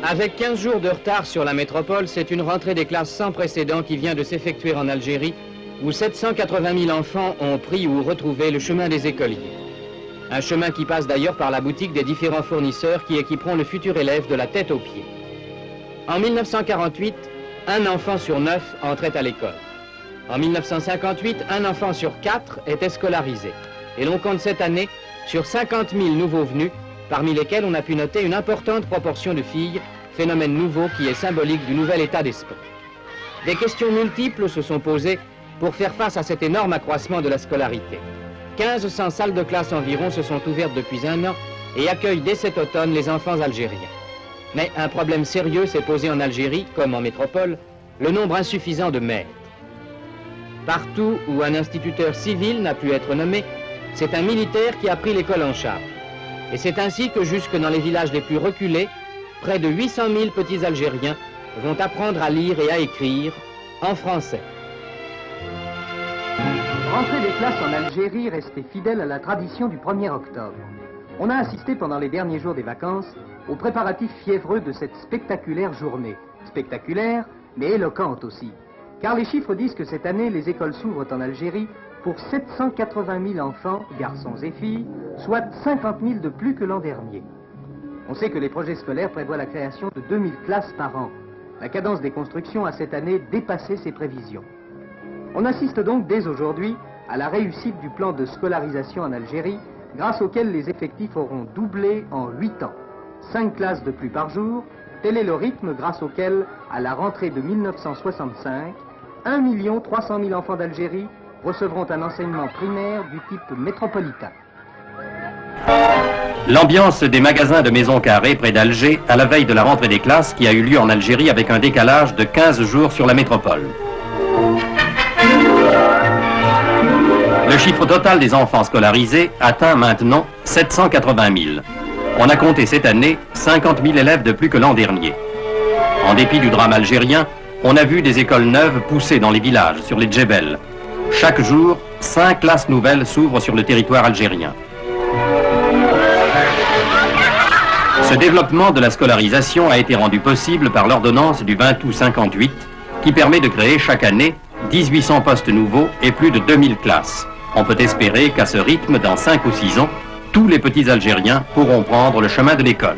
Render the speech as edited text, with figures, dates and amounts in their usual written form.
Avec 15 jours de retard sur la métropole, c'est une rentrée des classes sans précédent qui vient de s'effectuer en Algérie, où 780 000 enfants ont pris ou retrouvé le chemin des écoliers. Un chemin qui passe d'ailleurs par la boutique des différents fournisseurs qui équiperont le futur élève de la tête aux pieds. En 1948, un enfant sur 9 entrait à l'école. En 1958, un enfant sur 4 était scolarisé. Et l'on compte cette année sur 50 000 nouveaux venus, parmi lesquels on a pu noter une importante proportion de filles, phénomène nouveau qui est symbolique du nouvel état d'esprit. Des questions multiples se sont posées pour faire face à cet énorme accroissement de la scolarité. 1500 salles de classe environ se sont ouvertes depuis un an et accueillent dès cet automne les enfants algériens. Mais un problème sérieux s'est posé en Algérie, comme en métropole, le nombre insuffisant de maîtres. Partout où un instituteur civil n'a pu être nommé, c'est un militaire qui a pris l'école en charge. Et c'est ainsi que jusque dans les villages les plus reculés, près de 800 000 petits Algériens vont apprendre à lire et à écrire en français. Rentrée des classes en Algérie restait fidèle à la tradition du 1er octobre. On a assisté pendant les derniers jours des vacances aux préparatifs fiévreux de cette spectaculaire journée. Spectaculaire, mais éloquente aussi. Car les chiffres disent que cette année, les écoles s'ouvrent en Algérie pour 780 000 enfants, garçons et filles, soit 50 000 de plus que l'an dernier. On sait que les projets scolaires prévoient la création de 2000 classes par an. La cadence des constructions a cette année dépassé ses prévisions. On assiste donc dès aujourd'hui à la réussite du plan de scolarisation en Algérie, grâce auquel les effectifs auront doublé en 8 ans. 5 classes de plus par jour, tel est le rythme grâce auquel, à la rentrée de 1965, 1 300 000 enfants d'Algérie recevront un enseignement primaire du type métropolitain. L'ambiance des magasins de Maison Carrée près d'Alger à la veille de la rentrée des classes qui a eu lieu en Algérie avec un décalage de 15 jours sur la métropole. Le chiffre total des enfants scolarisés atteint maintenant 780 000. On a compté cette année 50 000 élèves de plus que l'an dernier. En dépit du drame algérien, on a vu des écoles neuves pousser dans les villages, sur les djebels. Chaque jour, 5 classes nouvelles s'ouvrent sur le territoire algérien. Ce développement de la scolarisation a été rendu possible par l'ordonnance du 20 août 58, qui permet de créer chaque année 1800 postes nouveaux et plus de 2000 classes. On peut espérer qu'à ce rythme, dans 5 ou 6 ans, tous les petits Algériens pourront prendre le chemin de l'école.